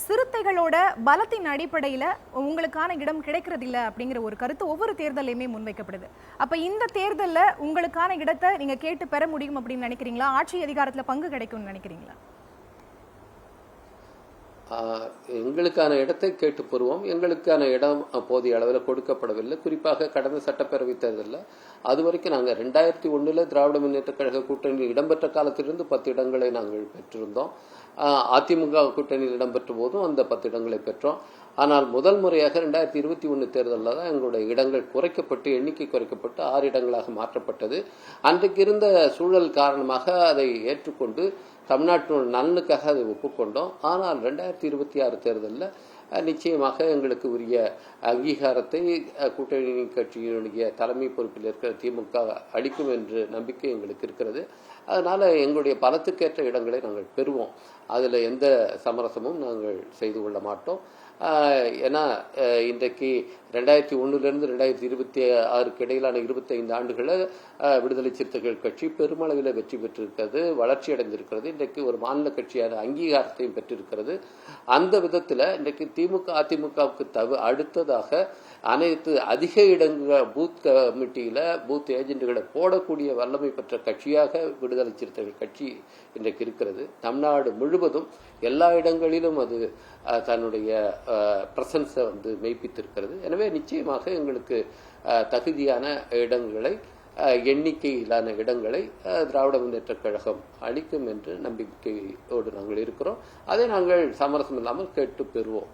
சிறுத்தைகளோட பலத்தின் அடிப்படையில உங்களுக்கான இடம் கிடைக்கிறது இல்ல அப்படிங்கிற ஒரு கருத்து ஒவ்வொரு தேர்தலையுமே முன்வைக்கப்படுது. அப்ப இந்த தேர்தல்ல உங்களுக்கான இடத்தை நீங்க கேட்டு பெற முடியும் அப்படின்னு நினைக்கிறீங்களா? ஆட்சி அதிகாரத்துல பங்கு கிடைக்கும்னு நினைக்கிறீங்களா? எங்களுக்கான இடத்தை கேட்டு பெறுவோம். எங்களுக்கான இடம் போதிய அளவில் கொடுக்கப்படவில்லை. குறிப்பாக கடந்த சட்டப்பேரவை தேர்தலில் அது வரைக்கும் நாங்கள் 2001 திராவிட முன்னேற்ற கழக கூட்டணியில் இடம்பெற்ற காலத்திலிருந்து 10 இடங்களை நாங்கள் பெற்றிருந்தோம். அதிமுக கூட்டணியில் இடம்பெற்ற போதும் அந்த 10 இடங்களை பெற்றோம். ஆனால் முதல் முறையாக 2021 தேர்தலில் தான் எங்களுடைய இடங்கள் குறைக்கப்பட்டு, எண்ணிக்கை குறைக்கப்பட்டு 6 இடங்களாக மாற்றப்பட்டது. அன்றைக்கு இருந்த சூழல் காரணமாக அதை ஏற்றுக்கொண்டு தமிழ்நாட்டினோட நலனுக்காக அதை ஒப்புக்கொண்டோம். ஆனால் 2026 தேர்தலில் நிச்சயமாக எங்களுக்கு உரிய அங்கீகாரத்தை கூட்டணி கட்சியினுடைய தலைமை பொறுப்பில் இருக்கிற திமுக அளிக்கும் என்று நம்பிக்கை எங்களுக்கு இருக்கிறது. அதனால் எங்களுடைய பலத்துக்கேற்ற இடங்களை நாங்கள் பெறுவோம். அதில் எந்த சமரசமும் நாங்கள் செய்து கொள்ள மாட்டோம். ஏன்னா இன்றைக்கு 2001 2026 இடையிலான 25 ஆண்டுகளை விடுதலை சிறுத்தைகள் கட்சி பெருமளவில் வெற்றி பெற்றிருக்கிறது, வளர்ச்சி அடைந்திருக்கிறது. இன்றைக்கு ஒரு மாநில கட்சியான அங்கீகாரத்தையும் பெற்றிருக்கிறது. அந்த விதத்தில் இன்றைக்கு திமுக அதிமுகவுக்கு அடுத்ததாக அனைத்து அதிக இடங்கள் பூத் கமிட்டியில் பூத் ஏஜென்ட்டுகளை போடக்கூடிய வல்லமை பெற்ற கட்சியாக விடுதலை சிறுத்தைகள் கட்சி இன்றைக்கு இருக்கிறது. தமிழ்நாடு முழுவதும் எல்லா இடங்களிலும் அது தன்னுடைய பிரசன்ஸை மெய்ப்பித்திருக்கிறது. எனவே நிச்சயமாக எங்களுக்கு தகுதியான இடங்களை, எண்ணிக்கையிலான இடங்களை திராவிட முன்னேற்ற கழகம் அளிக்கும் என்று நம்பிக்கையோடு நாங்கள் இருக்கிறோம். அதை நாங்கள் சமரசம் இல்லாமல் கேட்டு பெறுவோம்.